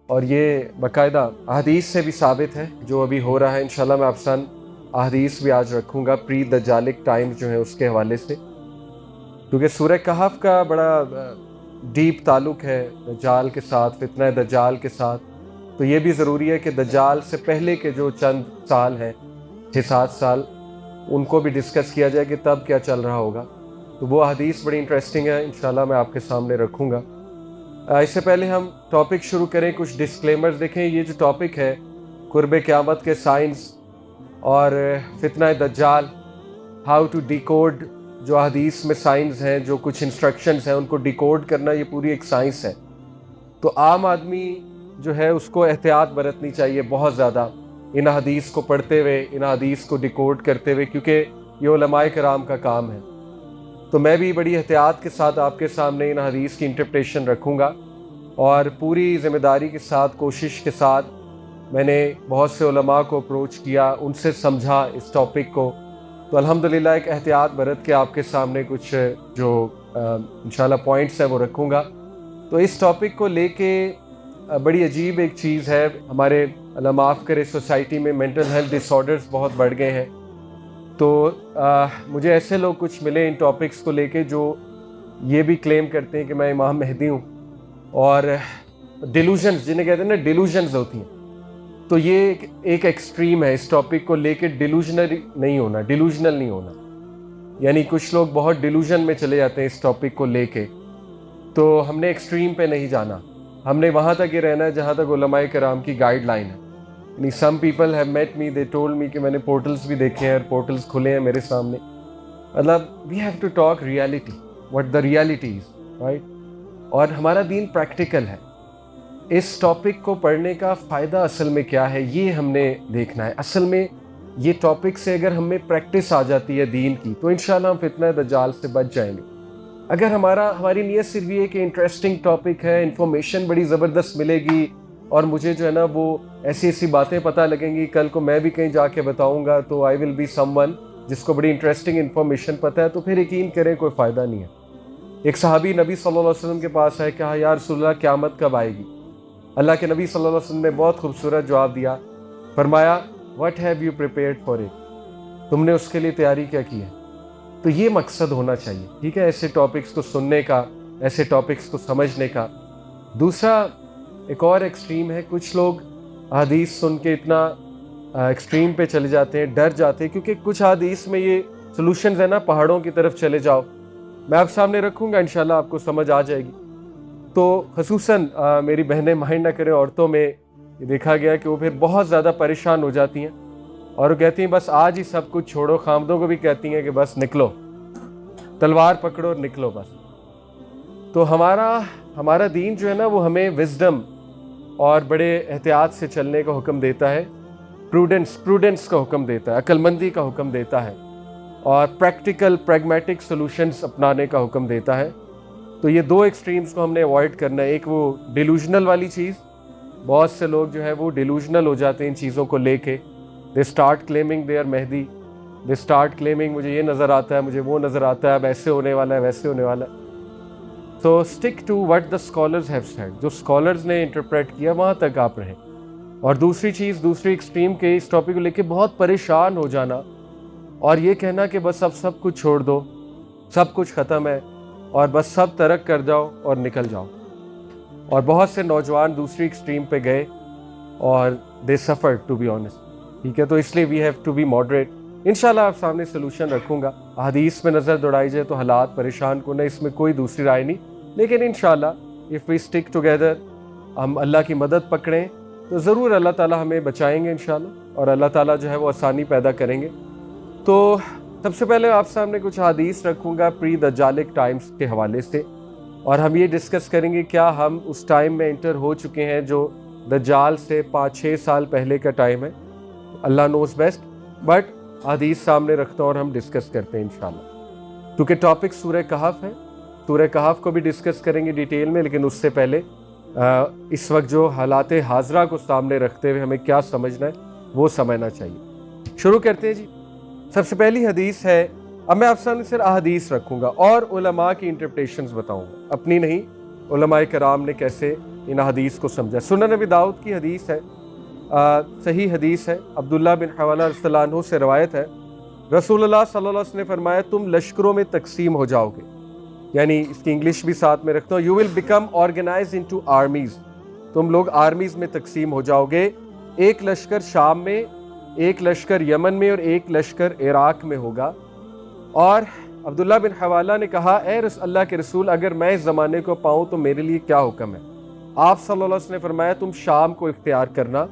اور یہ باقاعدہ احادیث سے بھی ثابت ہے جو ابھی ہو رہا ہے. انشاءاللہ میں آفسان احادیث بھی آج رکھوں گا پری دجالک ٹائم جو ہے اس کے حوالے سے, کیونکہ سورہ کہف کا بڑا ڈیپ تعلق ہے دجال کے ساتھ, فتنہ دجال کے ساتھ. تو یہ بھی ضروری ہے کہ دجال سے پہلے کے جو چند سال ہیں 6-7 سال ان کو بھی ڈسکس کیا جائے کہ تب کیا چل رہا ہوگا. تو وہ حدیث بڑی انٹرسٹنگ ہے, انشاءاللہ میں آپ کے سامنے رکھوں گا. اس سے پہلے ہم ٹاپک شروع کریں, کچھ ڈسکلیمرز دیکھیں. یہ جو ٹاپک ہے قرب قیامت کے سائنس اور فتنہ دجال, ہاؤ ٹو ڈیکوڈ, جو حدیث میں سائنس ہیں, جو کچھ انسٹرکشنز ہیں ان کو ڈیکوڈ کرنا, یہ پوری ایک سائنس ہے. تو عام آدمی جو ہے اس کو احتیاط برتنی چاہیے بہت زیادہ ان حدیث کو پڑھتے ہوئے, ان حدیث کو ڈیکوڈ کرتے ہوئے, کیونکہ یہ علماء کرام کا کام ہے. تو میں بھی بڑی احتیاط کے ساتھ آپ کے سامنے ان حدیث کی انٹرپریٹیشن رکھوں گا, اور پوری ذمہ داری کے ساتھ, کوشش کے ساتھ میں نے بہت سے علماء کو اپروچ کیا, ان سے سمجھا اس ٹاپک کو. تو الحمدللہ ایک احتیاط برت کے آپ کے سامنے کچھ جو انشاءاللہ پوائنٹس ہیں وہ رکھوں گا. تو اس ٹاپک کو لے کے بڑی عجیب ایک چیز ہے, ہمارے اللہ معاف کرے سوسائٹی میں مینٹل ہیلتھ ڈس آرڈرز بہت بڑھ گئے ہیں. تو مجھے ایسے لوگ کچھ ملے ان ٹاپکس کو لے کے جو یہ بھی کلیم کرتے ہیں کہ میں امام مہدی ہوں, اور ڈیلوژنز جنہیں کہتے ہیں نا, ڈیلوژنز ہوتی ہیں. تو یہ ایک ایکسٹریم ہے اس ٹاپک کو لے کے, ڈیلوژنل نہیں ہونا. یعنی کچھ لوگ بہت ڈیلوژن میں چلے جاتے ہیں اس ٹاپک کو لے کے. تو ہم نے ایکسٹریم پہ نہیں جانا, ہم نے وہاں تک ہی رہنا ہے جہاں تک علماء کرام کی گائیڈ لائن ہے. یعنی some people have met me, they told me کہ میں نے پورٹلز بھی دیکھے ہیں, پورٹلز کھلے ہیں میرے سامنے. مطلب we have to talk reality, what the reality is, right. اور ہمارا دین پریکٹیکل ہے. اس ٹاپک کو پڑھنے کا فائدہ اصل میں کیا ہے یہ ہم نے دیکھنا ہے. اصل میں یہ ٹاپک سے اگر ہمیں پریکٹس آ جاتی ہے دین کی تو انشاءاللہ ہم فتنہ دجال سے بچ جائیں گے. اگر ہماری نیت صرف یہ کہ انٹرسٹنگ ٹاپک ہے, انفارمیشن بڑی زبردست ملے گی, اور مجھے جو ہے نا وہ ایسی باتیں پتہ لگیں گی, کل کو میں بھی کہیں جا کے بتاؤں گا تو آئی ول بی سم ون جس کو بڑی انٹرسٹنگ انفارمیشن پتہ ہے, تو پھر یقین کریں کوئی فائدہ نہیں ہے. ایک صحابی نبی صلی اللہ علیہ وسلم کے پاس آئے, کہا یا رسول اللہ قیامت کب آئے گی؟ اللہ کے نبی صلی اللہ علیہ وسلم نے بہت خوبصورت جواب دیا, فرمایا what have you prepared for it, تم نے اس کے لیے تیاری کیا کی ہے؟ تو یہ مقصد ہونا چاہیے, ٹھیک ہے, ایسے ٹاپکس کو سننے کا, ایسے ٹاپکس کو سمجھنے کا. دوسرا ایک اور ایکسٹریم ہے, کچھ لوگ حدیث سن کے اتنا ایکسٹریم پہ چلے جاتے ہیں, ڈر جاتے ہیں, کیونکہ کچھ حدیث میں یہ سلوشنز ہیں نا, پہاڑوں کی طرف چلے جاؤ. میں آپ سامنے رکھوں گا, انشاءاللہ آپ کو سمجھ آ جائے گی. تو خصوصاً میری بہنیں مائنڈ نہ کریں, عورتوں میں یہ دیکھا گیا کہ وہ پھر بہت زیادہ پریشان ہو جاتی ہیں, اور وہ کہتی ہیں بس آج ہی سب کچھ چھوڑو. خامدوں کو بھی کہتی ہیں کہ بس نکلو, تلوار پکڑو اور نکلو بس. تو ہمارا دین جو ہے نا وہ ہمیں وزڈم اور بڑے احتیاط سے چلنے کا حکم دیتا ہے, پروڈنس کا حکم دیتا ہے, عقل مندی کا حکم دیتا ہے, اور پریکٹیکل پریگمیٹک سولوشنز اپنانے کا حکم دیتا ہے. تو یہ دو ایکسٹریمز کو ہم نے اوائڈ کرنا ہے. ایک وہ ڈیلوژنل والی چیز, بہت سے لوگ جو ہے وہ ڈیلوژنل ہو جاتے ہیں ان چیزوں کو لے کے. They start claiming they are Mahdi, they start claiming مجھے یہ نظر آتا ہے, مجھے وہ نظر آتا ہے, اب ایسے ہونے والا ہے, ویسے ہونے والا ہے. تو stick to what the scholars have said, جو اسکالرز نے انٹرپریٹ کیا وہاں تک آپ رہیں. اور دوسری ایکسٹریم کے اس ٹاپک کو لے کے بہت پریشان ہو جانا, اور یہ کہنا کہ بس اب سب کچھ چھوڑ دو, سب کچھ ختم ہے, اور بس سب ترک کر جاؤ اور نکل جاؤ. اور بہت سے نوجوان دوسری ایکسٹریم پہ گئے اور دے سفر ٹو بی آنیسٹ, ٹھیک ہے. تو اس لیے we have to be moderate. انشاءاللہ آپ سامنے سلوشن رکھوں گا. حدیث میں نظر دوڑائی جائے تو حالات پریشان کن ہے, اس میں کوئی دوسری رائے نہیں. لیکن انشاءاللہ اف وی اسٹک ٹوگیدر, ہم اللہ کی مدد پکڑیں تو ضرور اللہ تعالیٰ ہمیں بچائیں گے انشاءاللہ, اور اللہ تعالیٰ جو ہے وہ آسانی پیدا کریں گے. تو سب سے پہلے آپ سامنے کچھ حدیث رکھوں گا پری دجالک ٹائمز کے حوالے سے, اور ہم یہ ڈسکس کریں گے کیا ہم اس ٹائم میں انٹر ہو چکے ہیں جو دجال سے 5-6 سال پہلے کا ٹائم ہے. اللہ نوز بیسٹ, بٹ حدیث سامنے رکھتا ہوں اور ہم ڈسکس کرتے ہیں انشاءاللہ. کیونکہ ٹاپک سورہ کہف ہے, سورہ کہف کو بھی ڈسکس کریں گے ڈیٹیل میں, لیکن اس سے پہلے اس وقت جو حالات حاضرہ کو سامنے رکھتے ہوئے ہمیں کیا سمجھنا ہے وہ سمجھنا چاہیے. شروع کرتے ہیں جی. سب سے پہلی حدیث ہے, اب میں آپ سامنے صرف احادیث رکھوں گا اور علماء کی انٹرپریٹیشنز بتاؤں گا, اپنی نہیں, علماء کرام نے کیسے ان حدیث کو سمجھا۔ سنن نبی داؤد کی حدیث ہے، صحیح حدیث ہے، عبداللہ بن حوالہ رضی اللہ عنہ سے روایت ہے، رسول اللہ صلی اللہ علیہ وسلم نے فرمایا تم لشکروں میں تقسیم ہو جاؤ گے، یعنی اس کی انگلش بھی ساتھ میں رکھتا ہوں، you will become organize into armies, تم لوگ آرمیز میں تقسیم ہو جاؤ گے، ایک لشکر شام میں، ایک لشکر یمن میں اور ایک لشکر عراق میں ہوگا۔ اور عبداللہ بن حوالہ نے کہا اے اللہ کے رسول اگر میں اس زمانے کو پاؤں تو میرے لیے کیا حکم ہے؟ آپ صلی اللہ علیہ وسلم نے فرمایا تم شام کو اختیار کرنا،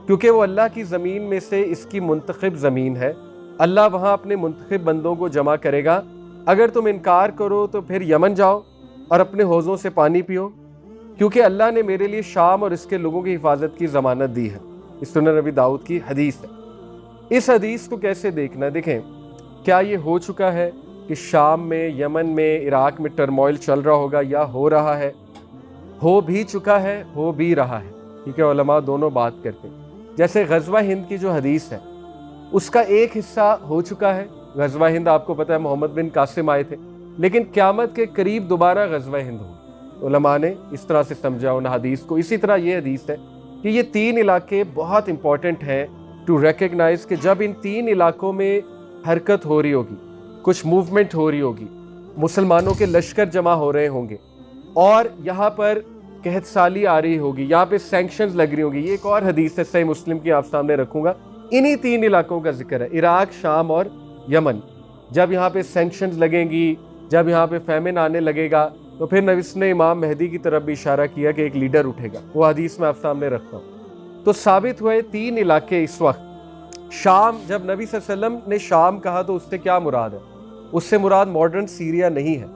کیونکہ وہ اللہ کی زمین میں سے اس کی منتخب زمین ہے، اللہ وہاں اپنے منتخب بندوں کو جمع کرے گا، اگر تم انکار کرو تو پھر یمن جاؤ اور اپنے حوضوں سے پانی پیو، کیونکہ اللہ نے میرے لیے شام اور اس کے لوگوں کی حفاظت کی ضمانت دی ہے۔ اس سنن نبی داؤد کی حدیث ہے۔ اس حدیث کو کیسے دیکھنا؟ دیکھیں کیا یہ ہو چکا ہے کہ شام میں، یمن میں، عراق میں ٹرموائل چل رہا ہوگا یا ہو رہا ہے؟ ہو بھی چکا ہے، ہو بھی رہا ہے، ٹھیک ہے، علماء دونوں بات کرتے ہیں۔ جیسے غزوہ ہند کی جو حدیث ہے اس کا ایک حصہ ہو چکا ہے، غزوہ ہند آپ کو پتہ ہے محمد بن قاسم آئے تھے، لیکن قیامت کے قریب دوبارہ غزوہ ہند ہو، علماء نے اس طرح سے سمجھا ان حدیث کو۔ اسی طرح یہ حدیث ہے کہ یہ تین علاقے بہت امپورٹنٹ ہیں ٹو ریکگنائز کہ جب ان تین علاقوں میں حرکت ہو رہی ہوگی، کچھ موومنٹ ہو رہی ہوگی، مسلمانوں کے لشکر جمع ہو رہے ہوں گے اور یہاں پر قحط سالی آ رہی ہوگی، یہاں پہ سینکشنز لگ رہی ہوں گی۔ یہ ایک اور حدیث ہے صحیح مسلم کی، آپ سامنے رکھوں گا، انہی تین علاقوں کا ذکر ہے، عراق، شام اور یمن۔ جب یہاں پہ سینکشنز لگیں گی، جب یہاں پہ فیمن آنے لگے گا، تو پھر نبی نے امام مہدی کی طرف بھی اشارہ کیا کہ ایک لیڈر اٹھے گا، وہ حدیث میں آپ سامنے رکھتا ہوں۔ تو ثابت ہوئے تین علاقے اس وقت۔ شام، جب نبی صلی اللہ علیہ وسلم نے شام کہا تو اس سے کیا مراد ہے؟ اس سے مراد ماڈرن سیریا نہیں ہے۔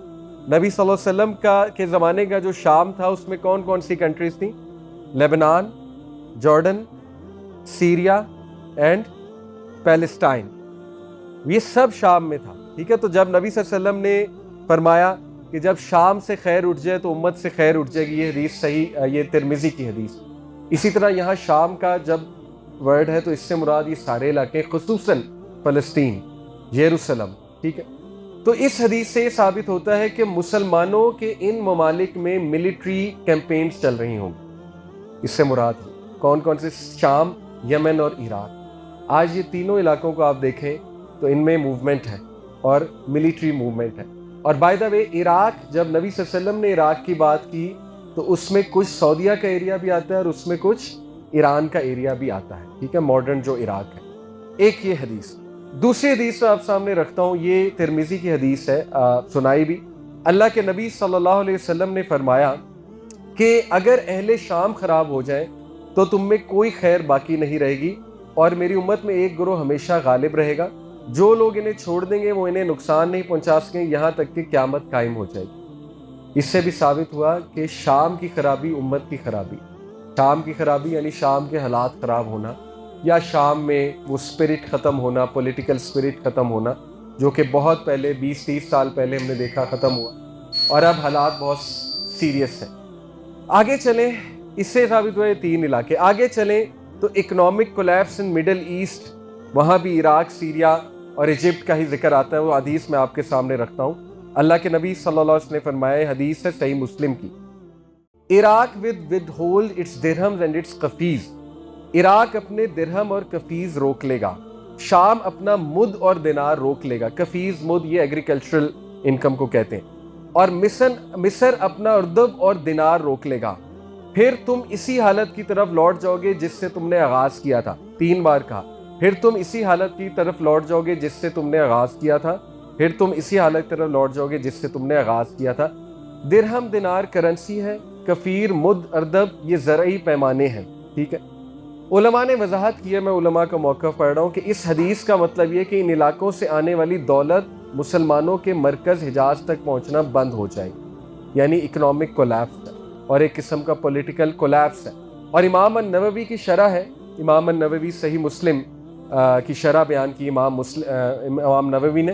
نبی صلی اللہ علیہ وسلم کے زمانے کا جو شام تھا اس میں کون کون سی کنٹریز تھیں؟ Lebanon, Jordan, Syria and Palestine, یہ سب شام میں تھا، ٹھیک ہے۔ تو جب نبی صلی اللہ علیہ وسلم نے فرمایا کہ جب شام سے خیر اٹھ جائے تو امت سے خیر اٹھ جائے گی، یہ حدیث صحیح، یہ ترمذی کی حدیث۔ اسی طرح یہاں شام کا جب ورڈ ہے تو اس سے مراد یہ سارے علاقے، خصوصاً فلسطین، یروشلم، ٹھیک ہے۔ تو اس حدیث سے یہ ثابت ہوتا ہے کہ مسلمانوں کے ان ممالک میں ملٹری کیمپینز چل رہی ہوں گی۔ اس سے مراد کون کون سے؟ شام، یمن اور عراق۔ آج یہ تینوں علاقوں کو آپ دیکھیں تو ان میں موومنٹ ہے اور ملٹری موومنٹ ہے۔ اور بائی دا وے عراق، جب نبی صلی اللہ علیہ وسلم نے عراق کی بات کی تو اس میں کچھ سعودیہ کا ایریا بھی آتا ہے اور اس میں کچھ ایران کا ایریا بھی آتا ہے، ٹھیک ہے، ماڈرن جو عراق ہے۔ ایک یہ حدیث۔ دوسری حدیث میں آپ سامنے رکھتا ہوں، یہ ترمذی کی حدیث ہے، سنائی بھی۔ اللہ کے نبی صلی اللہ علیہ وسلم نے فرمایا کہ اگر اہل شام خراب ہو جائیں تو تم میں کوئی خیر باقی نہیں رہے گی، اور میری امت میں ایک گروہ ہمیشہ غالب رہے گا، جو لوگ انہیں چھوڑ دیں گے وہ انہیں نقصان نہیں پہنچا سکیں یہاں تک کہ قیامت قائم ہو جائے گی۔ اس سے بھی ثابت ہوا کہ شام کی خرابی امت کی خرابی، شام کی خرابی یعنی شام کے حالات خراب ہونا، یا شام میں وہ اسپرٹ ختم ہونا، پولیٹیکل اسپرٹ ختم ہونا، جو کہ بہت پہلے 20-30 سال پہلے ہم نے دیکھا ختم ہوا، اور اب حالات بہت سیریس ہیں۔ آگے چلیں، اس سے ثابت ہوئے تین علاقے۔ آگے چلیں تو اکنامک کولیپس ان مڈل ایسٹ، وہاں بھی عراق، سیریا اور ایجپٹ کا ہی ذکر آتا ہے، وہ حدیث میں آپ کے سامنے رکھتا ہوں۔ اللہ کے نبی صلی اللہ علیہ وسلم نے فرمایا، حدیث ہے صحیح مسلم کی، Iraq with hold its dirhams and its قفیز، عراق اپنے درہم اور قفیز روک لے گا، شام اپنا مد اور دینار روک لے گا، قفیز مد یہ ایگریکلچرل انکم کو کہتے ہیں، اور مصر اپنا اردب اور دینار روک لے گا، پھر تم اسی حالت کی طرف لوٹ جاؤ گے جس سے تم نے آغاز کیا تھا۔ 3 بار کہا، پھر تم اسی حالت کی طرف لوٹ جاؤ گے جس سے تم نے آغاز کیا تھا، پھر تم اسی حالت کی طرف لوٹ جاؤ گے جس سے تم نے آغاز کیا تھا۔ درہم دینار کرنسی ہے، کفیر مد اردب یہ زرعی پیمانے ہیں، ٹھیک ہے۔ علماء نے وضاحت کی ہے، میں علماء کا موقف پڑھ رہا ہوں، کہ اس حدیث کا مطلب یہ کہ ان علاقوں سے آنے والی دولت مسلمانوں کے مرکز حجاز تک پہنچنا بند ہو جائے گی، یعنی اکنامک کولیپس ہے اور ایک قسم کا پولیٹیکل کولیپس ہے۔ اور امام النووی کی شرح ہے، امام النووی صحیح مسلم کی شرح بیان کی امام نووی نے،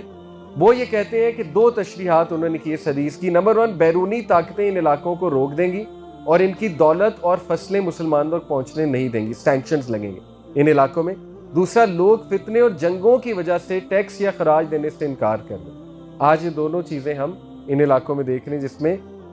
وہ یہ کہتے ہیں کہ 2 تشریحات انہوں نے کی اس حدیث کی۔ نمبر 1، بیرونی طاقتیں ان علاقوں کو روک دیں گی اور ان کی دولت اور فصلیں مسلمانوں تک پہنچنے نہیں دیں گی، سینکشنز لگیں گے ان علاقوں میں۔ دوسرا، لوگ فتنے اور جنگوں کی وجہ سے ٹیکس یا خراج دینے سے انکار کر دیں۔ آج یہ دونوں چیزیں ہم ان علاقوں میں دیکھ رہے ہیں جس میں